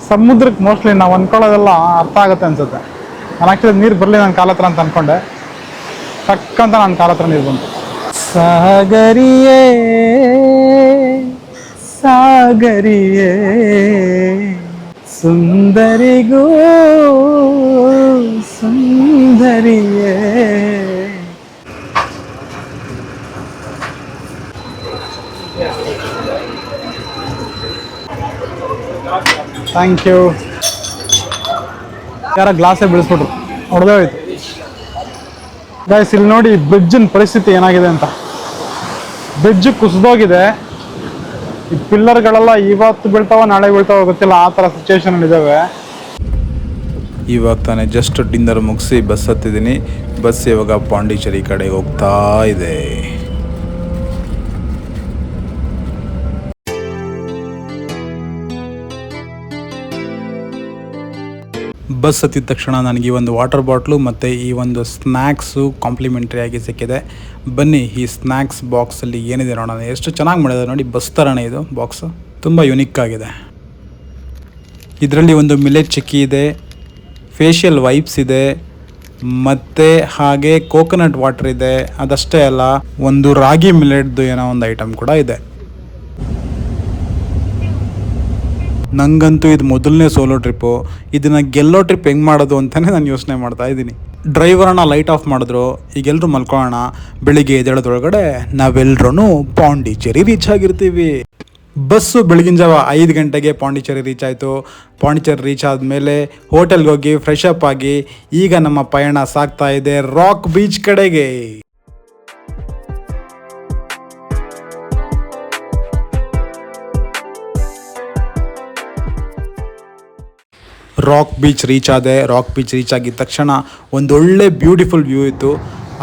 ಸಮುದ್ರಕ್ಕೆ ಮೋಸ್ಟ್ಲಿ ನಾವು ಅಂದ್ಕೊಳ್ಳೋದೆಲ್ಲ ಅರ್ಥ ಆಗುತ್ತೆ ಅನ್ಸುತ್ತೆ. ನಾನು ಆ್ಯಕ್ಚುಲಿ ನೀರು ಬರಲಿ ನನ್ನ ಕಾಲ ಹತ್ರ ಅಂತ ಅಂದ್ಕೊಂಡೆ, ಟಕ್ಕಂತ ನನ್ನ ಕಾಲ ಹತ್ರ ನೀರು ಬಂತು. ಸಾಗರಿಯೇ ಸಾಗರಿಯೇ ಸುಂದರಿಗೂ ಸುಂದರಿಯೇ. Thank you. ಯಾರ ಗ್ಲಾಸೇ ಬೀಳಿಸ್ಬಿಟ್ರು, ಹೊಡೆದೇ ಹೋಯ್ತು. ಗೈಸ್ ಇಲ್ಲಿ ನೋಡಿ ಬ್ರಿಡ್ಜಿನ ಪರಿಸ್ಥಿತಿ ಏನಾಗಿದೆ ಅಂತ. ಬ್ರಿಡ್ಜ್ ಕುಸಿದೋಗಿದೆ. ಈ ಪಿಲ್ಲರ್ಗಳೆಲ್ಲ ಇವತ್ತು ಬೀಳ್ತಾವ ನಾಳೆ ಬೀಳ್ತಾವ ಗೊತ್ತಿಲ್ಲ, ಆ ಥರ ಸಿಚುವೇಶನ್ ಇದ್ದಾವೆ. ಇವಾಗ ತಾನೇ ಜಸ್ಟ್ ಡಿನ್ನರ್ ಮುಗಿಸಿ ಬಸ್ ಹತ್ತಿದ್ದೀನಿ. ಬಸ್ ಇವಾಗ ಪಾಂಡಿಚೇರಿ ಕಡೆ ಹೋಗ್ತಾ ಇದೆ. ಬಸ್ ಹತ್ತಿದ ತಕ್ಷಣ ನನಗೆ ಈ ಒಂದು ವಾಟರ್ ಬಾಟ್ಲು ಮತ್ತು ಈ ಒಂದು ಸ್ನ್ಯಾಕ್ಸು ಕಾಂಪ್ಲಿಮೆಂಟ್ರಿ ಆಗಿ ಸಿಕ್ಕಿದೆ. ಬನ್ನಿ ಈ ಸ್ನ್ಯಾಕ್ಸ್ ಬಾಕ್ಸಲ್ಲಿ ಏನಿದೆ ನೋಡೋಣ. ಎಷ್ಟು ಚೆನ್ನಾಗಿ ಮಾಡಿದೆ ನೋಡಿ, ಬಸ್ ಥರನೇ ಇದು ಬಾಕ್ಸು, ತುಂಬ ಯುನಿಕ್ ಆಗಿದೆ. ಇದರಲ್ಲಿ ಒಂದು ಮಿಲೆಟ್ ಚಿಕ್ಕಿ ಇದೆ, ಫೇಶಿಯಲ್ ವೈಪ್ಸ್ ಇದೆ, ಮತ್ತು ಹಾಗೆ ಕೋಕೋನಟ್ ವಾಟರ್ ಇದೆ. ಅದಷ್ಟೇ ಅಲ್ಲ, ಒಂದು ರಾಗಿ ಮಿಲೆಟ್ದು ಏನೋ ಒಂದು ಐಟಮ್ ಕೂಡ ಇದೆ. ನನಗಂತೂ ಇದು ಮೊದಲನೇ ಸೋಲೋ ಟ್ರಿಪ್ಪು. ಇದನ್ನು ಗೆಲ್ಲೋ ಟ್ರಿಪ್ ಹೆಂಗೆ ಮಾಡೋದು ಅಂತಲೇ ನಾನು ಯೋಚನೆ ಮಾಡ್ತಾ ಇದ್ದೀನಿ. ಡ್ರೈವರನ್ನ ಲೈಟ್ ಆಫ್ ಮಾಡಿದ್ರು. ಈಗೆಲ್ಲರೂ ಮಲ್ಕೊಳ್ಳೋಣ, ಬೆಳಿಗ್ಗೆ ಎದ್ದೇಳೋದ್ರೊಳಗಡೆ ನಾವೆಲ್ಲರೂ ಪಾಂಡಿಚೇರಿ ರೀಚ್ ಆಗಿರ್ತೀವಿ. ಬಸ್ಸು ಬೆಳಗಿನ ಜಾವ 5 ಗಂಟೆಗೆ ಪಾಂಡಿಚೇರಿ ರೀಚ್ ಆಯಿತು. ಪಾಂಡಿಚೇರಿ ರೀಚ್ ಆದಮೇಲೆ ಹೋಟೆಲ್ಗೆ ಹೋಗಿ ಫ್ರೆಶ್ ಅಪ್ ಆಗಿ ಈಗ ನಮ್ಮ ಪಯಣ ಸಾಗ್ತಾ ಇದೆ ರಾಕ್ ಬೀಚ್ ಕಡೆಗೆ. ರಾಕ್ ಬೀಚ್ ರೀಚ್ ಆದೆ. ರಾಕ್ ಬೀಚ್ ರೀಚ್ ಆಗಿದ ತಕ್ಷಣ ಒಂದೊಳ್ಳೆ ಬ್ಯೂಟಿಫುಲ್ ವ್ಯೂ ಇತ್ತು.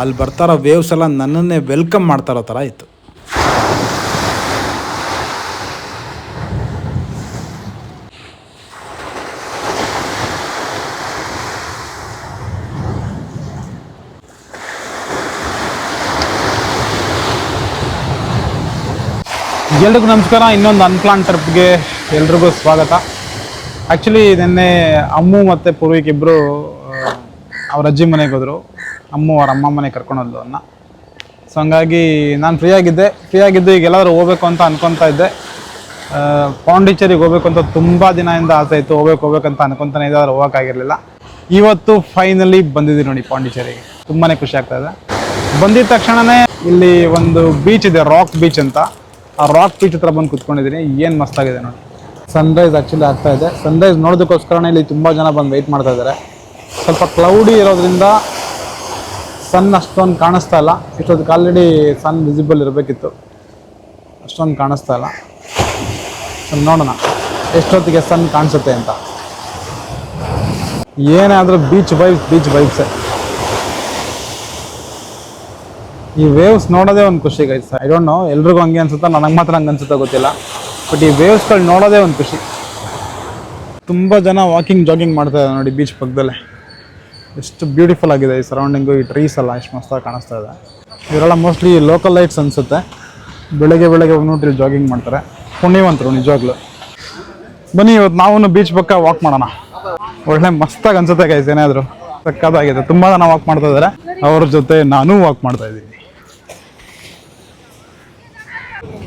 ಅಲ್ಲಿ ಬರ್ತಾರೋ ವೇವ್ಸ್ ಎಲ್ಲ ನನ್ನನ್ನೇ ವೆಲ್ಕಮ್ ಮಾಡ್ತಾರೋ ಥರ ಇತ್ತು. ಎಲ್ರಿಗೂ ನಮಸ್ಕಾರ. ಇನ್ನೊಂದು ಅನ್ಪ್ಲಾನ್ ಟ್ರಿಪ್ಗೆ ಎಲ್ರಿಗೂ ಸ್ವಾಗತ. ಆ್ಯಕ್ಚುಲಿ ನಿನ್ನೆ ಅಮ್ಮು ಮತ್ತು ಪೂರ್ವಿಕ್ ಇಬ್ಬರು ಅವ್ರ ಅಜ್ಜಿ ಮನೆಗೆ ಹೋದರು. ಅಮ್ಮು ಅವ್ರ ಅಮ್ಮ ಮನೆಗೆ ಕರ್ಕೊಂಡೋದ್ಲು ಅನ್ನ. ಸೊ ಹಂಗಾಗಿ ನಾನು ಫ್ರೀ ಆಗಿದ್ದು ಈಗ ಎಲ್ಲಾದರೂ ಹೋಗ್ಬೇಕು ಅಂತ ಅನ್ಕೊತಾ ಇದ್ದೆ. ಪಾಂಡಿಚೇರಿಗೆ ಹೋಗ್ಬೇಕು ಅಂತ ತುಂಬ ದಿನದಿಂದ ಆಸೆ ಇತ್ತು. ಹೋಗ್ಬೇಕಂತ ಅನ್ಕೊತಾನೆ ಇದ್ದೆ, ಆದರೆ ಹೋಗೋಕ್ಕಾಗಿರಲಿಲ್ಲ. ಇವತ್ತು ಫೈನಲಿ ಬಂದಿದ್ದೀನಿ ನೋಡಿ ಪಾಂಡಿಚೇರಿಗೆ. ತುಂಬಾ ಖುಷಿ ಆಗ್ತಾ ಇದೆ. ಬಂದಿದ್ದ ತಕ್ಷಣವೇ ಇಲ್ಲಿ ಒಂದು ಬೀಚ್ ಇದೆ, ರಾಕ್ ಬೀಚ್ ಅಂತ. ಆ ರಾಕ್ ಬೀಚ್ ಹತ್ರ ಬಂದು ಕುತ್ಕೊಂಡಿದ್ದೀನಿ. ಏನು ಮಸ್ತಾಗಿದೆ ನೋಡಿ. ಸನ್ರೈಸ್ ಆ್ಯಕ್ಚುಲಿ ಆಗ್ತಾ ಇದೆ. ಸನ್ರೈಸ್ ನೋಡೋದಕ್ಕೋಸ್ಕರನೇ ಇಲ್ಲಿ ತುಂಬ ಜನ ಬಂದು ವೆಯ್ಟ್ ಮಾಡ್ತಾ ಇದ್ದಾರೆ. ಸ್ವಲ್ಪ ಕ್ಲೌಡಿ ಇರೋದ್ರಿಂದ ಸನ್ ಅಷ್ಟೊಂದು ಕಾಣಿಸ್ತಾ ಇಲ್ಲ. ಇಷ್ಟೊತ್ತಿಗೆ ಆಲ್ರೆಡಿ ಸನ್ ವಿಸಿಬಲ್ ಇರಬೇಕಿತ್ತು, ಅಷ್ಟೊಂದು ಕಾಣಿಸ್ತಾ ಇಲ್ಲ. ಸೊ ನೋಡೋಣ ಎಷ್ಟೊತ್ತಿಗೆ ಸನ್ ಕಾಣಿಸುತ್ತೆ ಅಂತ. ಏನೇ ಆದರೂ ಬೀಚ್ ವೈಬ್ಸೇ. ಈ ವೇವ್ಸ್ ನೋಡೋದೇ ಒಂದು ಖುಷಿ ಗೈಸ್. ಐ ಡೋಂಟ್ ನೋ ಎಲ್ರಿಗೂ ಹಂಗೆ ಅನ್ಸುತ್ತಾ, ನನಗೆ ಮಾತ್ರ ಹಂಗೆ ಅನ್ಸುತ್ತಾ ಗೊತ್ತಿಲ್ಲ. ಬಟ್ ಈ ವೇವ್ಸ್ಗಳು ನೋಡೋದೇ ಒಂದು ಖುಷಿ. ತುಂಬ ಜನ ಜಾಗಿಂಗ್ ಮಾಡ್ತಾ ಇದ್ದಾರೆ ನೋಡಿ ಬೀಚ್ ಪಕ್ಕದಲ್ಲೇ. ಎಷ್ಟು ಬ್ಯೂಟಿಫುಲ್ ಆಗಿದೆ ಈ ಸರೌಂಡಿಂಗು. ಈ ಟ್ರೀಸ್ ಎಲ್ಲ ಎಷ್ಟು ಮಸ್ತಾಗಿ ಕಾಣಿಸ್ತಾ ಇದೆ. ಇವರೆಲ್ಲ ಮೋಸ್ಟ್ಲಿ ಲೋಕಲ್ ಲೈಟ್ಸ್ ಅನಿಸುತ್ತೆ. ಬೆಳಗ್ಗೆ ಹೋಗಿ ಜಾಗಿಂಗ್ ಮಾಡ್ತಾರೆ. ಪುಣ್ಯವಂತರು ನಿಜವಾಗ್ಲು. ಬನ್ನಿ ಇವತ್ತು ನಾವು ಬೀಚ್ ಪಕ್ಕ ವಾಕ್ ಮಾಡೋಣ. ಒಳ್ಳೆ ಮಸ್ತಾಗಿ ಅನ್ಸುತ್ತೆ ಗೈಸ್. ಏನಾದರೂ ಸಕ್ಕತ್ತಾಗಿದೆ. ತುಂಬ ಜನ ವಾಕ್ ಮಾಡ್ತಾ ಇದ್ದಾರೆ. ಅವ್ರ ಜೊತೆ ನಾನು ವಾಕ್ ಮಾಡ್ತಾ ಇದ್ದೀನಿ.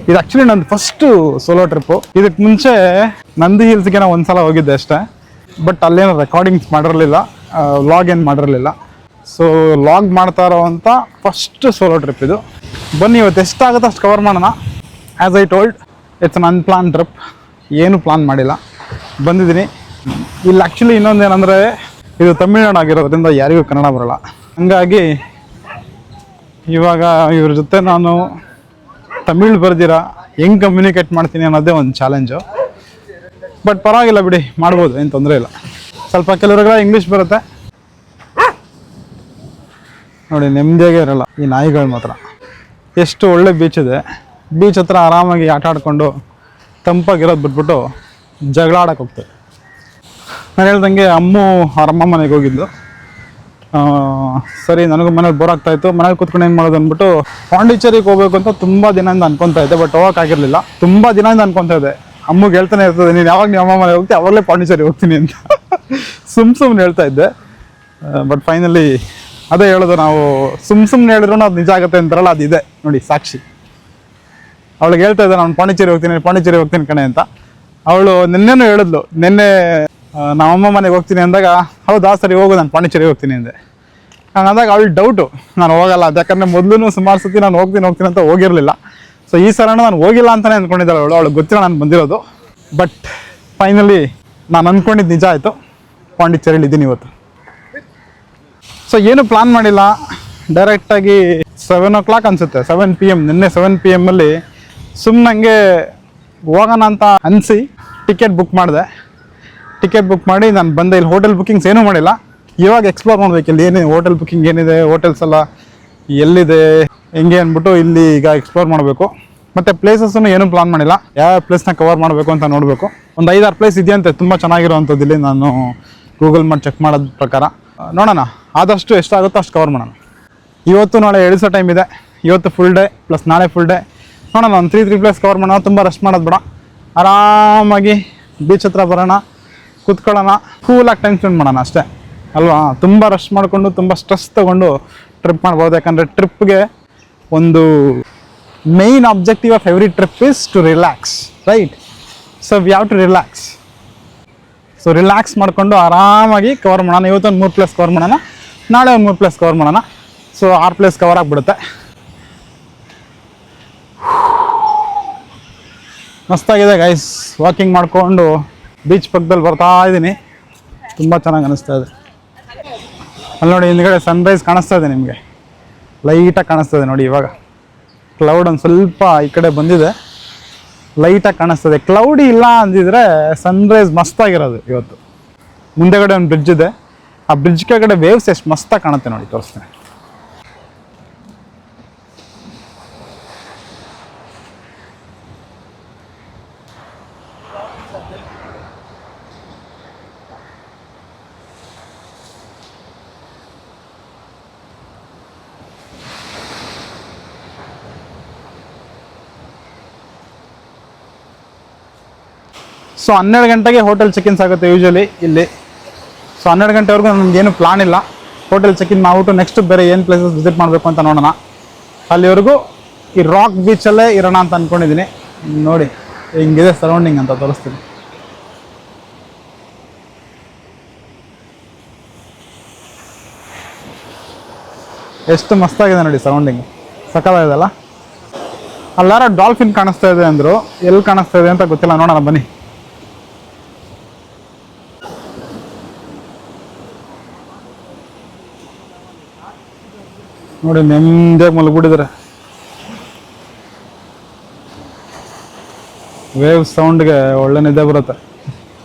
ಇದು ಆ್ಯಕ್ಚುಲಿ ನಂದು ಫಸ್ಟು ಸೋಲೋ ಟ್ರಿಪ್ಪು. ಇದಕ್ಕೆ ಮುಂಚೆ ನಂದಿ ಹಿಲ್ಸ್ಗೆ ನಾವು ಒಂದ್ಸಲ ಹೋಗಿದ್ದೆ ಅಷ್ಟೇ. ಬಟ್ ಅಲ್ಲೇನು ರೆಕಾರ್ಡಿಂಗ್ಸ್ ಮಾಡಿರಲಿಲ್ಲ, ವ್ಲಾಗ್ ಏನು ಮಾಡಿರಲಿಲ್ಲ. ಸೊ ವ್ಲಾಗ್ ಮಾಡ್ತಾ ಇರೋವಂಥ ಫಸ್ಟ್ ಸೋಲೋ ಟ್ರಿಪ್ ಇದು. ಬನ್ನಿ ಇವತ್ತು ಎಷ್ಟಾಗುತ್ತೆ ಅಷ್ಟು ಕವರ್ ಮಾಡೋಣ. As I told, it's un unplan trip. ಏನು ಪ್ಲಾನ್ ಮಾಡಿಲ್ಲ, ಬಂದಿದ್ದೀನಿ. ಇಲ್ಲಿ ಆ್ಯಕ್ಚುಲಿ ಇನ್ನೊಂದೇನೆಂದರೆ ಇದು ತಮಿಳ್ನಾಡು ಆಗಿರೋದ್ರಿಂದ ಯಾರಿಗೂ ಕನ್ನಡ ಬರೋಲ್ಲ. ಹಂಗಾಗಿ ಇವಾಗ ಇವ್ರ ಜೊತೆ ನಾನು ತಮಿಳ್ ಬರ್ದಿರ ಹೆಂಗೆ ಕಮ್ಯುನಿಕೇಟ್ ಮಾಡ್ತೀನಿ ಅನ್ನೋದೇ ಒಂದು ಚಾಲೆಂಜು. ಬಟ್ ಪರವಾಗಿಲ್ಲ ಬಿಡಿ, ಮಾಡ್ಬೋದು, ಏನು ತೊಂದರೆ ಇಲ್ಲ. ಸ್ವಲ್ಪ ಕೆಲವ್ರಿಗೆಲ್ಲ ಇಂಗ್ಲೀಷ್ ಬರುತ್ತೆ ನೋಡಿ, ನೆಮ್ಮದಿಯಾಗೇ ಇರಲ್ಲ ಈ ನಾಯಿಗಳು ಮಾತ್ರ. ಎಷ್ಟು ಒಳ್ಳೆ ಬೀಚ್ ಇದೆ. ಬೀಚ್ ಹತ್ರ ಆರಾಮಾಗಿ ಆಟ ಆಡಿಕೊಂಡು ತಂಪಾಗಿರೋದು ಬಿಟ್ಬಿಟ್ಟು ಜಗಳ ಆಡೋಕೆ ಹೋಗ್ತದೆ. ನಾನು ಹೇಳ್ದಂಗೆ ಅಮ್ಮು ಅವ್ರ ಅಮ್ಮ ಮನೆಗೆ ಹೋಗಿದ್ದು. ಸರಿ, ನನಗೂ ಮನೇಲಿ ಬೋರ್ ಆಗ್ತಾಯಿತ್ತು. ಮನೇಲಿ ಕೂತ್ಕೊಂಡು ಏನು ಮಾಡೋದು ಅಂದ್ಬಿಟ್ಟು ಪಾಂಡಿಚೇರಿಗೆ ಹೋಗ್ಬೇಕು ಅಂತ ತುಂಬ ದಿನದಿಂದ ಅನ್ಕೊತಾ ಇದ್ದೆ. ಬಟ್ ಹೋಗೋಕ್ಕಾಗಿರಲಿಲ್ಲ. ತುಂಬ ದಿನದಿಂದ ಅನ್ಕೊತಾ ಇದ್ದೆ. ಅಮ್ಮಗೆ ಹೇಳ್ತಾನೆ ಇರ್ತದೆ, ನೀನು ಯಾವಾಗ ನಿಮ್ಮ ಅಮ್ಮ ಮನೆ ಹೋಗ್ತೀನಿ ಅವಾಗಲೇ ಪಾಂಡಿಚೇರಿ ಹೋಗ್ತೀನಿ ಅಂತ ಸುಮ್ಮನೆ ಹೇಳ್ತಾ ಇದ್ದೆ. ಬಟ್ ಫೈನಲಿ ಅದೇ ಹೇಳೋದು, ನಾವು ಸುಮ್ಮನೆ ಹೇಳಿದ್ರು ಅದು ನಿಜ ಆಗುತ್ತೆ ಅಂತಾರಲ್ಲ, ಅದು ಇದೆ ನೋಡಿ ಸಾಕ್ಷಿ. ಅವಳಿಗೆ ಹೇಳ್ತಾ ಇದ್ದೆ ನಾನು ಪಾಂಡಿಚೇರಿ ಹೋಗ್ತೀನಿ ಕಣೆ ಅಂತ. ಅವಳು ನಿನ್ನೆನೂ ಹೇಳಿದ್ಲು, ನಿನ್ನೆ ನಮ್ಮಮ್ಮ ಮನೆಗೆ ಹೋಗ್ತೀನಿ ಅಂದಾಗ, ಹೌದಾ ಸರಿ ಹೋಗು ನಾನು ಪಾಂಡಿಚೇರಿ ಹೋಗ್ತೀನಿ ಅಂದೆ. ಹಂಗಂದಾಗ ಅವಳು ಡೌಟು, ನಾನು ಹೋಗಲ್ಲ ಅದು, ಯಾಕಂದರೆ ಮೊದಲು ಸುಮಾರು ಸತಿ ನಾನು ಹೋಗ್ತೀನಿ ಅಂತ ಹೋಗಿರಲಿಲ್ಲ. ಸೊ ಈ ಸಲ ನಾನು ಹೋಗಿಲ್ಲ ಅಂತಲೇ ಅಂದ್ಕೊಂಡಿದ್ದಾಳೆ ಅವಳಿಗೆ ಗೊತ್ತಿಲ್ಲ ನಾನು ಬಂದಿರೋದು. ಬಟ್ ಫೈನಲಿ ನಾನು ಅಂದ್ಕೊಂಡಿದ್ದು ನಿಜ ಆಯಿತು, ಪಾಂಡಿಚೇರಿಲಿ ಇದ್ದೀನಿ ಇವತ್ತು. ಸೊ ಏನು ಪ್ಲಾನ್ ಮಾಡಿಲ್ಲ, ಡೈರೆಕ್ಟಾಗಿ 7 o'clock ಅನಿಸುತ್ತೆ, 7 PM, ನಿನ್ನೆ 7 PM ಸುಮ್ಮನೆ ಹೋಗೋಣ ಅಂತ ಅನಿಸಿ ಟಿಕೆಟ್ ಬುಕ್ ಮಾಡಿದೆ. ಟಿಕೆಟ್ ಬುಕ್ ಮಾಡಿ ನಾನು ಬಂದೆ. ಇಲ್ಲಿ ಹೋಟೆಲ್ ಬುಕ್ಕಿಂಗ್ಸ್ ಏನೂ ಮಾಡಿಲ್ಲ, ಇವಾಗ ಎಕ್ಸ್ಪ್ಲೋರ್ ಮಾಡ್ಬೇಕು ಇಲ್ಲಿ ಏನಿದೆ, ಹೋಟೆಲ್ ಬುಕ್ಕಿಂಗ್ ಏನಿದೆ, ಹೋಟೆಲ್ಸ್ ಎಲ್ಲ ಎಲ್ಲಿದೆ ಹೆಂಗೆ ಅಂದ್ಬಿಟ್ಟು ಇಲ್ಲಿ ಈಗ ಎಕ್ಸ್ಪ್ಲೋರ್ ಮಾಡಬೇಕು. ಮತ್ತು ಪ್ಲೇಸಸ್ಸನ್ನು ಏನೂ ಪ್ಲಾನ್ ಮಾಡಿಲ್ಲ, ಯಾವ ಪ್ಲೇಸ್ನ ಕವರ್ ಮಾಡಬೇಕು ಅಂತ ನೋಡಬೇಕು. ಒಂದು 5-6 ಪ್ಲೇಸ್ ಇದೆಯಂತೆ ತುಂಬ ಚೆನ್ನಾಗಿರೋವಂಥದ್ದು ಇಲ್ಲಿ, ನಾನು ಗೂಗಲ್ ಮಾಡಿ ಚೆಕ್ ಮಾಡೋದ ಪ್ರಕಾರ. ನೋಡೋಣ, ಆದಷ್ಟು ಎಷ್ಟಾಗುತ್ತೋ ಅಷ್ಟು ಕವರ್ ಮಾಡೋಣ. ಇವತ್ತು ನಾಳೆ ಎಳಿಸೋ ಟೈಮ್ ಇದೆ, ಇವತ್ತು ಫುಲ್ ಡೇ ಪ್ಲಸ್ ನಾಳೆ ಫುಲ್ ಡೇ. ನೋಡೋಣ, ಒಂದು 3 ಪ್ಲೇಸ್ ಕವರ್ ಮಾಡೋಣ. ತುಂಬ ರಶ್ ಮಾಡೋದು ಬೇಡ, ಆರಾಮಾಗಿ ಬೀಚ್ ಹತ್ರ ಬರೋಣ, ಕೂತ್ಕೊಳ್ಳೋಣ, ಕೂಲಾಗಿ ಟೈಮ್ ಸ್ಪೆಂಡ್ ಮಾಡೋಣ ಅಷ್ಟೇ ಅಲ್ವಾ. ತುಂಬ ರಶ್ ಮಾಡಿಕೊಂಡು ತುಂಬ ಸ್ಟ್ರೆಸ್ ತೊಗೊಂಡು ಟ್ರಿಪ್ ಮಾಡ್ಬೋದು. ಯಾಕಂದರೆ ಟ್ರಿಪ್ಗೆ ಒಂದು main objective of every trip is to relax, right? So we have to relax. So relax ಮಾಡಿಕೊಂಡು ಆರಾಮಾಗಿ ಕವರ್ ಮಾಡೋಣ. ಇವತ್ತೊಂದು 3 ಪ್ಲೇಸ್ ಕವರ್ ಮಾಡೋಣ, ನಾಳೆ ಒಂದು 3 ಪ್ಲೇಸ್ ಕವರ್ ಮಾಡೋಣ. ಸೊ 6 ಪ್ಲೇಸ್ ಕವರ್ ಆಗಿಬಿಡುತ್ತೆ. ಮಸ್ತಾಗಿದೆ ಗೈಸ್, ವಾಕಿಂಗ್ ಮಾಡಿಕೊಂಡು ಬೀಚ್ ಪಕ್ಕದಲ್ಲಿ ಬರ್ತಾ ಇದ್ದೀನಿ, ತುಂಬ ಚೆನ್ನಾಗಿ ಅನ್ನಿಸ್ತಾ ಇದೆ. ಅಲ್ಲಿ ನೋಡಿ ಹಿಂದ್ಗಡೆ ಸನ್ರೈಸ್ ಕಾಣಿಸ್ತಾ ಇದೆ, ನಿಮಗೆ ಲೈಟಾಗಿ ಕಾಣಿಸ್ತದೆ ನೋಡಿ. ಇವಾಗ ಕ್ಲೌಡ್ ಒಂದು ಸ್ವಲ್ಪ ಈ ಕಡೆ ಬಂದಿದೆ, ಲೈಟಾಗಿ ಕಾಣಿಸ್ತದೆ. ಕ್ಲೌಡಿ ಇಲ್ಲ ಅಂದಿದ್ರೆ ಸನ್ರೈಸ್ ಮಸ್ತಾಗಿರೋದು ಇವತ್ತು. ಮುಂದೆಗಡೆ ಒಂದು ಬ್ರಿಡ್ಜ್ ಇದೆ, ಆ ಬ್ರಿಡ್ಜ್ ಕೆಳಗಡೆ ವೇವ್ಸ್ ಎಷ್ಟು ಮಸ್ತಾಗಿ ಕಾಣುತ್ತೆ ನೋಡಿ, ತೋರಿಸ್ತೀನಿ. ಸೊ 12 ಗಂಟೆಗೆ ಹೋಟೆಲ್ ಚೆಕ್-ಇನ್ಸ್ ಆಗುತ್ತೆ ಯೂಶಲಿ ಇಲ್ಲಿ. ಸೊ 12 ಗಂಟೆವರೆಗೂ ನಮಗೇನು ಪ್ಲಾನ್ ಇಲ್ಲ. ಹೋಟೆಲ್ ಚೆಕ್-ಇನ್ ಮಾಡ್ಬಿಟ್ಟು ನೆಕ್ಸ್ಟ್ ಬೇರೆ ಏನು ಪ್ಲೇಸಸ್ ವಿಸಿಟ್ ಮಾಡಬೇಕು ಅಂತ ನೋಡೋಣ. ಅಲ್ಲಿವರೆಗೂ ಈ ರಾಕ್ ಬೀಚಲ್ಲೇ ಇರೋಣ ಅಂತ ಅಂದ್ಕೊಂಡಿದ್ದೀನಿ. ನೋಡಿ ಹಿಂಗಿದೆ ಸರೌಂಡಿಂಗ್ ಅಂತ ತೋರಿಸ್ತೀನಿ. ಎಷ್ಟು ಮಸ್ತಾಗಿದೆ ನೋಡಿ ಸರೌಂಡಿಂಗ್, ಸಕ್ಕತ್ತಾಗಿದೆಲ್ಲ. ಅಲ್ಲಾರ ಡಾಲ್ಫಿನ್ ಕಾಣಿಸ್ತಾ ಇದೆ ಅಂದರು, ಎಲ್ಲಿ ಕಾಣಿಸ್ತಾ ಇದೆ ಅಂತ ಗೊತ್ತಿಲ್ಲ, ನೋಡೋಣ ಬನ್ನಿ. ನೋಡಿ ನೆಮ್ಮದಿಯಾಗಿ ಮಲಗಿಬಿಟ್ಟಿದ್ದಾರೆ. ವೇವ್ ಸೌಂಡ್ಗೆ ಒಳ್ಳೆ ನಿದ್ದೆ ಬರುತ್ತೆ.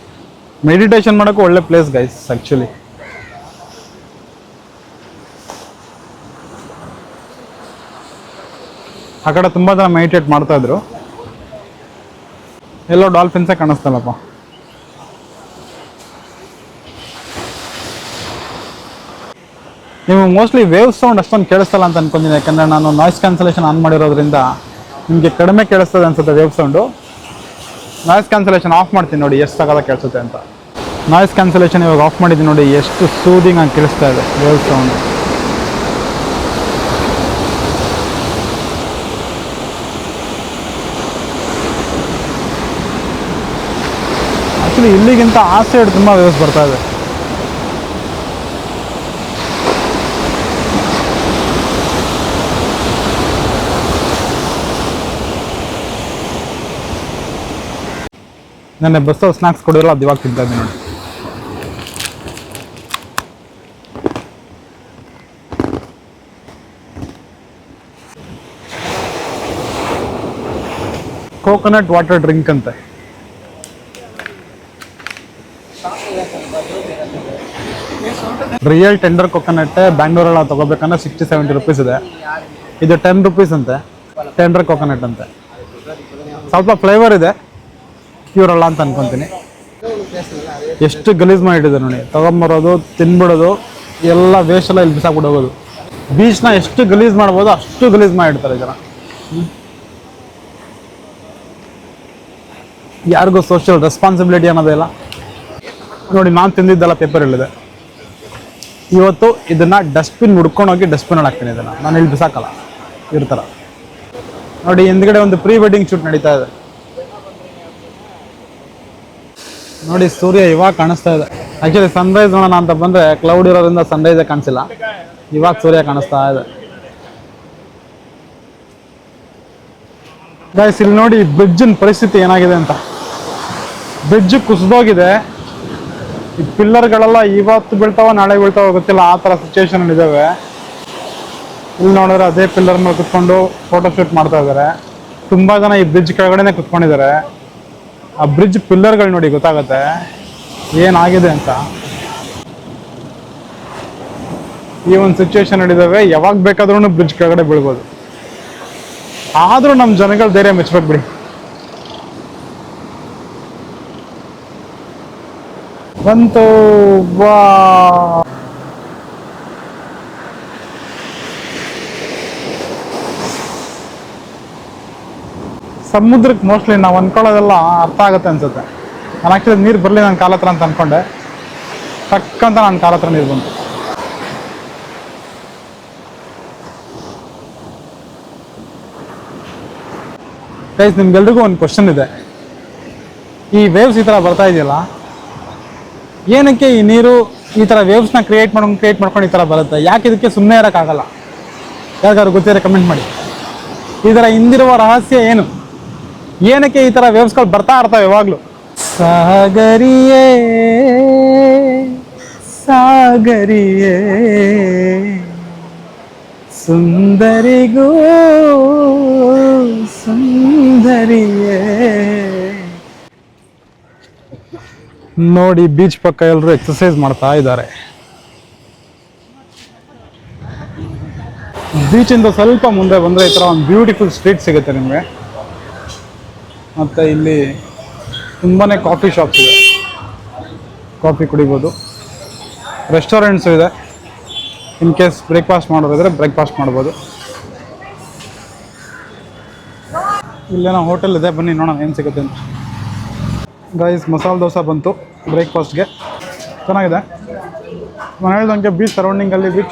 ಮೆಡಿಟೇಷನ್ ಮಾಡೋಕ್ಕೂ ಒಳ್ಳೆ ಪ್ಲೇಸ್ ಗೈಸ್ ಆ್ಯಕ್ಚುಲಿ. ಆ ಕಡೆ ತುಂಬ ಜನ ಮೆಡಿಟೇಟ್ ಮಾಡ್ತಾ ಇದ್ರು. ಎಲ್ಲೋ ಡಾಲ್ಫಿನ್ಸೇ ಕಾಣಿಸ್ತಲ್ಲಪ್ಪ. ನೀವು ಮೋಸ್ಟ್ಲಿ ವೇವ್ ಸೌಂಡ್ ಅಷ್ಟೊಂದು ಕೇಳಿಸ್ತಲ್ಲ ಅಂತ ಅನ್ಕೊಂಡಿದ್ದೀನಿ, ಯಾಕಂದರೆ ನಾನು ನಾಯ್ಸ್ ಕ್ಯಾನ್ಸಲೇಷನ್ ಆನ್ ಮಾಡಿರೋದ್ರಿಂದ ನಿಮಗೆ ಕಡಿಮೆ ಕೇಳಿಸ್ತದೆ ಅನ್ಸುತ್ತೆ wave sound. Noise cancellation of ಮಾಡ್ತೀನಿ ನೋಡಿ ಎಷ್ಟು ಸಗದ ಕೇಳಿಸುತ್ತೆ ಅಂತ. ನಾಯ್ಸ್ ಕ್ಯಾನ್ಸಲೇಷನ್ ಇವಾಗ ಆಫ್ ಮಾಡಿದ್ದೀನಿ ನೋಡಿ, ಎಷ್ಟು ಸೂದಿಂಗ್ ಆಗಿ ಕೇಳಿಸ್ತಾ ಇದೆ ವೇವ್ ಸೌಂಡ್. ಆ್ಯಕ್ಚುಲಿ ಇಲ್ಲಿಗಿಂತ ಆ ಸೈಡ್ ತುಂಬ ವೇವ್ಸ್ ಬರ್ತಾ ಇದೆ. ನೆನ್ನೆ ಬಸ್ಸಲ್ಲಿ ಸ್ನ್ಯಾಕ್ಸ್ ಕೊಡಿರಲ್ಲ, ಅದು ಇವಾಗ ತಿಂತಾ ಇದ್ದೀನಿ ನೋಡಿ. ಕೋಕೋನಟ್ ವಾಟರ್ ಡ್ರಿಂಕ್ ಅಂತೆ. ರಿಯಲ್ ಟೆಂಡರ್ ಕೋಕೋನಟ್ ಬ್ಯಾಂಗ್ಳೂರೆಲ್ಲ ತೊಗೋಬೇಕಂದ್ರೆ 60-70 rupees ಇದೆ. ಇದು 10 rupees ಅಂತೆ ಟೆಂಡರ್ ಕೋಕೋನಟ್ ಅಂತೆ. ಸ್ವಲ್ಪ ಫ್ಲೇವರ್ ಇದೆ, ಪ್ಯೂರ್ ಅಲ್ಲ ಅಂತ ಅನ್ಕೊಂತೀನಿ. ಎಷ್ಟು ಗಲೀಜ್ ಮಾಡಿಟ್ಟಿದೆ ನೋಡಿ, ತೊಗೊಂಬರೋದು ತಿನ್ಬಿಡೋದು ಎಲ್ಲ ವೇಸ್ಟ್ ಎಲ್ಲ ಇಲ್ಲಿ ಬಿಸಾಕ್ಬಿಟ್ಟು ಹೋಗೋದು. ಬೀಚ್ನ ಎಷ್ಟು ಗಲೀಜ್ ಮಾಡ್ಬೋದು ಅಷ್ಟು ಗಲೀಜ್ ಮಾಡಿಡ್ತಾರೆ ಜನ. ಯಾರಿಗೂ ಸೋಷಿಯಲ್ ರೆಸ್ಪಾನ್ಸಿಬಿಲಿಟಿ ಅನ್ನೋದಿಲ್ಲ. ನೋಡಿ, ನಾನು ತಿಂದಿದ್ದೆಲ್ಲ ಪೇಪರ್ ಇಲ್ಲಿದೆ. ಇವತ್ತು ಇದನ್ನು ಡಸ್ಟ್ಬಿನ್ ಹುಡ್ಕೊಂಡೋಗಿ ಡಸ್ಟ್ಬಿನಲ್ಲಿ ಹಾಕ್ತೀನಿ. ಇದನ್ನು ನಾನು ಇಲ್ಲಿ ಬಿಸಾಕಲ್ಲ ಇರ್ತಾರ. ನೋಡಿ, ಹಿಂದ್ಗಡೆ ಒಂದು ಪ್ರೀ ವೆಡ್ಡಿಂಗ್ ಶೂಟ್ ನಡೀತಾ ಇದೆ. ನೋಡಿ, ಸೂರ್ಯ ಇವಾಗ ಕಾಣಿಸ್ತಾ ಇದೆ. ಆ್ಯಕ್ಚುಲಿ ಸನ್ರೈಸ್ ನೋಡೋಣ ಅಂತ ಬಂದರೆ ಕ್ಲೌಡ್ ಇರೋದ್ರಿಂದ ಸನ್ರೈಸೇ ಕಾಣಿಸಿಲ್ಲ. ಇವಾಗ ಸೂರ್ಯ ಕಾಣಿಸ್ತಾ ಇದೆ. ಗೈಸ್, ಇಲ್ಲಿ ನೋಡಿ ಬ್ರಿಡ್ಜಿನ ಪರಿಸ್ಥಿತಿ ಏನಾಗಿದೆ ಅಂತ. ಬ್ರಿಡ್ಜ್ ಕುಸಿದೋಗಿದೆ. ಈ ಪಿಲ್ಲರ್ಗಳೆಲ್ಲ ಇವತ್ತು ಬೀಳ್ತಾವ ನಾಳೆ ಬೀಳ್ತಾವ ಗೊತ್ತಿಲ್ಲ, ಆ ಥರ ಸಿಚುವೇಶನ್ ಇದ್ದಾವೆ. ಇಲ್ಲಿ ನೋಡಿದ್ರೆ ಅದೇ ಪಿಲ್ಲರ್ ಮೇಲೆ ಕುತ್ಕೊಂಡು ಫೋಟೋ ಶೂಟ್ ಮಾಡ್ತಾ ಇದ್ದಾರೆ. ತುಂಬ ಜನ ಈ ಬ್ರಿಡ್ಜ್ ಕೆಳಗಡೆನೆ ಕುತ್ಕೊಂಡಿದ್ದಾರೆ. ಆ ಬ್ರಿಡ್ಜ್ ಪಿಲ್ಲರ್ಗಳು ನೋಡಿ ಗೊತ್ತಾಗುತ್ತೆ ಏನಾಗಿದೆ ಅಂತ. ಈ ಒಂದು ಸಿಚುವೇಶನ್ ನಡೀತಾವೆ. ಯಾವಾಗ ಬೇಕಾದ್ರೂ ಬ್ರಿಡ್ಜ್ ಕೆಳಗಡೆ ಬೀಳ್ಬೋದು. ಆದರೂ ನಮ್ಮ ಜನಗಳ ಧೈರ್ಯ ಮೆಚ್ಚಬೇಕು ಬಿಡಿ. ಬಂತು ವಾ. ಸಮುದ್ರಕ್ಕೆ ಮೋಸ್ಟ್ಲಿ ನಾವು ಅಂದ್ಕೊಳ್ಳೋದೆಲ್ಲ ಅರ್ಥ ಆಗುತ್ತೆ ಅನ್ಸುತ್ತೆ. ನಾನು ಆ್ಯಕ್ಚುಲಿ ನೀರು ಬರಲಿ ನನ್ನ ಕಾಲ ಹತ್ರ ಅಂತ ಅಂದ್ಕೊಂಡೆ. ಟಕ್ಕಂತ ನನ್ನ ಕಾಲ ಹತ್ರ ನೀರು ಬಂತು. ಗೈಸ್, ನಿಮ್ಗೆಲ್ರಿಗೂ ಒಂದು ಕ್ವಶನ್ ಇದೆ. ಈ ವೇವ್ಸ್ ಈ ಥರ ಬರ್ತಾ ಇದೆಯಲ್ಲ, ಏನಕ್ಕೆ ಈ ನೀರು ಈ ಥರ ವೇವ್ಸ್ನ ಕ್ರಿಯೇಟ್ ಮಾಡ್ಕೊಂಡು ಈ ಥರ ಬರುತ್ತೆ? ಯಾಕೆ ಇದಕ್ಕೆ ಸುಮ್ಮನೆ ಇರೋಕ್ಕಾಗಲ್ಲ? ಯಾರಿಗಾದ್ರು ಗೊತ್ತಿದ್ರೆ ಕಮೆಂಟ್ ಮಾಡಿ. ಇದರ ಹಿಂದಿರುವ ರಹಸ್ಯ ಏನು? ಏನಕ್ಕೆ ಈ ಥರ ವೇವ್ಸ್ಗಳು ಬರ್ತಾ ಇರ್ತಾವೆ ಯಾವಾಗಲೂ? ಸಾಗರಿಯೇ ಸಾಗರಿಯೇ ಸುಂದರಿಗೂ ಸುಂದರಿಯೇ. ನೋಡಿ, ಬೀಚ್ ಪಕ್ಕ ಎಲ್ಲರೂ ಎಕ್ಸರ್ಸೈಸ್ ಮಾಡ್ತಾ ಇದ್ದಾರೆ. ಬೀಚಿಂದ ಸ್ವಲ್ಪ ಮುಂದೆ ಬಂದರೆ ಈ ಥರ ಒಂದು ಬ್ಯೂಟಿಫುಲ್ ಸ್ಟ್ರೀಟ್ ಸಿಗುತ್ತೆ ನಿಮಗೆ. ಮತ್ತು ಇಲ್ಲಿ ತುಂಬಾ ಕಾಫಿ ಶಾಪ್ಸ್ ಇದೆ, ಕಾಫಿ ಕುಡಿಬೋದು. ರೆಸ್ಟೋರೆಂಟ್ಸು ಇದೆ. ಇನ್ ಕೇಸ್ ಬ್ರೇಕ್ಫಾಸ್ಟ್ ಮಾಡೋದಿದ್ರೆ ಬ್ರೇಕ್ಫಾಸ್ಟ್ ಮಾಡ್ಬೋದು. ಇಲ್ಲೇನೋ ಹೋಟೆಲ್ ಇದೆ, ಬನ್ನಿ ನೋಡೋಣ ಏನು ಸಿಗುತ್ತೆ ಅಂತ. ಗೈಸ್, ಮಸಾಲೆ ದೋಸೆ ಬಂತು ಬ್ರೇಕ್ಫಾಸ್ಟ್ಗೆ. ಚೆನ್ನಾಗಿದೆ. ನಾನು ಹೇಳ್ದಂಗೆ ಬೀಚ್ ಸರೌಂಡಿಂಗಲ್ಲಿ, ಬೀಚ್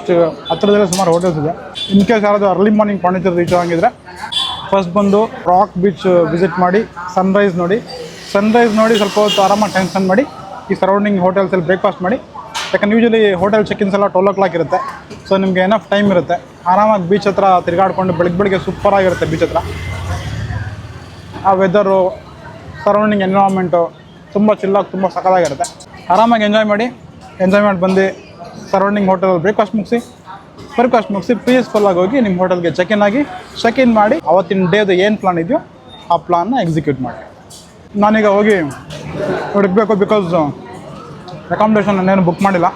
ಹತ್ತಿರದಲ್ಲೇ ಸುಮಾರು ಹೋಟೆಲ್ಸ್ ಇದೆ. ಇನ್ ಕೇಸ್ ಯಾರಾದರೂ ಅರ್ಲಿ ಮಾರ್ನಿಂಗ್ ಪಾಂಡಿಚೇರಿ ರೀಚ್ ಆಗಿದ್ರೆ ಫಸ್ಟ್ ಬಂದು ರಾಕ್ ಬೀಚ್ ವಿಸಿಟ್ ಮಾಡಿ ಸನ್ರೈಸ್ ನೋಡಿ ಸ್ವಲ್ಪ ಹೊತ್ತು ಆರಾಮಾಗಿ ಟೈಮ್ ಸ್ಪೆಂಡ್ ಮಾಡಿ ಈ ಸರೌಂಡಿಂಗ್ ಹೋಟೆಲ್ಸಲ್ಲಿ ಬ್ರೇಕ್ಫಾಸ್ಟ್ ಮಾಡಿ. ಯಾಕಂದ್ರೆ ಯೂಶಲಿ ಹೋಟೆಲ್ ಚೆಕ್-ಇನ್ಸ್ ಎಲ್ಲ 12 o'clock ಇರುತ್ತೆ. ಸೊ ನಿಮಗೆ ಎನಫ್ ಟೈಮ್ ಇರುತ್ತೆ. ಆರಾಮಾಗಿ ಬೀಚ್ ಹತ್ರ ತಿರುಗಾಡ್ಕೊಂಡು ಬೆಳಗ್ಗೆ ಸೂಪರಾಗಿರುತ್ತೆ ಬೀಚ್ ಹತ್ರ. ಆ ವೆದರು, ಸರೌಂಡಿಂಗ್ ಎನ್ವಿರಾನ್ಮೆಂಟು ತುಂಬ ಚಿಲ್ಲಾಗಿ, ತುಂಬ ಸಖತ್ತಾಗಿರುತ್ತೆ. ಆರಾಮಾಗಿ ಎಂಜಾಯ್ ಮಾಡಿ ಬಂದು ಸರೌಂಡಿಂಗ್ ಹೋಟೆಲಲ್ಲಿ ಬ್ರೇಕ್ಫಾಸ್ಟ್ ಮುಗಿಸಿ ಪೀಸ್ಫುಲ್ಲಾಗಿ ಹೋಗಿ ನಿಮ್ಮ ಹೋಟೆಲ್ಗೆ ಚೆಕ್ ಇನ್ ಮಾಡಿ ಅವತ್ತಿನ ಡೇದು ಏನು ಪ್ಲಾನ್ ಇದೆಯೋ ಆ ಪ್ಲಾನ್ನ ಎಕ್ಸಿಕ್ಯೂಟ್ ಮಾಡಿ. ನಾನೀಗ ಹೋಗಿ ಹುಡುಕಬೇಕು, ಬಿಕಾಸ್ ಅಕಾಮಿಡೇಷನ್ ನಾನೇನು ಬುಕ್ ಮಾಡಿಲ್ಲ.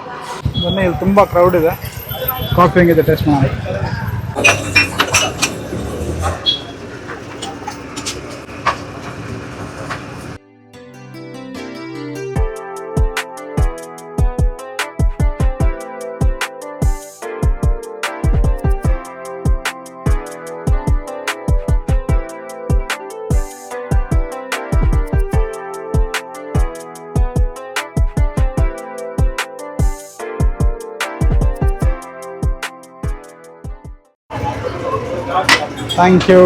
ಬನ್ನಿ, ಇಲ್ಲಿ ತುಂಬ ಕ್ರೌಡ್ ಇದೆ. ಕಾಫಿ ಹೆಂಗಿದೆ ಟೇಸ್ಟ್ ಮಾಡಿ. Thank you.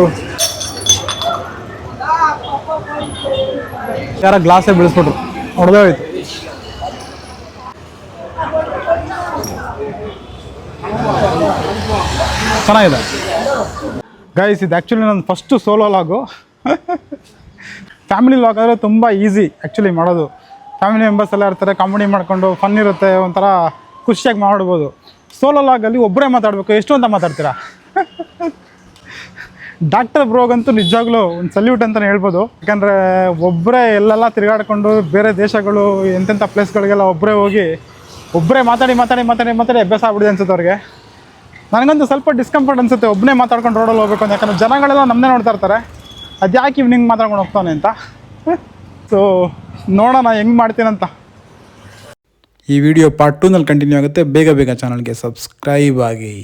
ಯಾರ ಗ್ಲಾಸೇ ಬಿಡಿಸ್ಬಿಟ್ರು, ಹೊಡೆದೇ ಹೋಯ್ತು. ಚೆನ್ನಾಗಿದೆ ಗೈಸ್. ಇದು ಆ್ಯಕ್ಚುಲಿ ನನ್ನ ಫಸ್ಟು ಸೋಲೋ ಲಾಗು. ಫ್ಯಾಮಿಲಿ ಲಾಗ್ ಆದರೆ ತುಂಬ ಈಸಿ ಆ್ಯಕ್ಚುಲಿ ಮಾಡೋದು. ಫ್ಯಾಮಿಲಿ ಮೆಂಬರ್ಸ್ ಎಲ್ಲ ಇರ್ತಾರೆ, ಕಾಮಿಡಿ ಮಾಡಿಕೊಂಡು ಫನ್ ಇರುತ್ತೆ, ಒಂಥರ ಖುಷಿಯಾಗಿ ಮಾಡ್ಬೋದು. ಸೋಲೋ ಲಾಗಲ್ಲಿ ಒಬ್ಬರೇ ಮಾತಾಡಬೇಕು, ಎಷ್ಟು ಅಂತ ಮಾತಾಡ್ತೀರಾ? ಡಾಕ್ಟರ್ ಬ್ರೋಗಂತೂ ನಿಜವಾಗ್ಲೂ ಒಂದು ಸಲ್ಯೂಟ್ ಅಂತಲೇ ಹೇಳ್ಬೋದು. ಯಾಕಂದರೆ ಒಬ್ಬರೇ ಎಲ್ಲೆಲ್ಲ ತಿರುಗಾಡ್ಕೊಂಡು ಬೇರೆ ದೇಶಗಳು ಎಂತೆಂಥ ಪ್ಲೇಸ್ಗಳಿಗೆಲ್ಲ ಒಬ್ಬರೇ ಮಾತಾಡಿ ಅಭ್ಯಾಸ ಆಗ್ಬಿಡಿದೆ ಅನ್ಸುತ್ತೆ ಅವ್ರಿಗೆ. ನನಗಂತೂ ಸ್ವಲ್ಪ ಡಿಸ್ಕಂಫರ್ಟ್ ಅನಿಸುತ್ತೆ ಒಬ್ಬನೇ ಮಾತಾಡ್ಕೊಂಡು ರೋಡಲ್ಲಿ ಹೋಗ್ಬೇಕು ಅಂತ. ಯಾಕಂದರೆ ಜನಗಳೆಲ್ಲ ನಮ್ಮನ್ನೇ ನೋಡ್ತಾ ಇರ್ತಾರೆ, ಅದು ಯಾಕೆ ಇವ್ನಿಂಗ್ ಮಾತಾಡ್ಕೊಂಡು ಹೋಗ್ತಾನೆ ಅಂತ. ಸೊ ನೋಡೋಣ ಹೆಂಗೆ ಮಾಡ್ತೀನಂತ. ಈ ವಿಡಿಯೋ ಪಾರ್ಟ್ 2ನಲ್ಲಿ ಕಂಟಿನ್ಯೂ ಆಗುತ್ತೆ. ಬೇಗ ಚಾನಲ್ಗೆ ಸಬ್ಸ್ಕ್ರೈಬ್ ಆಗಿ.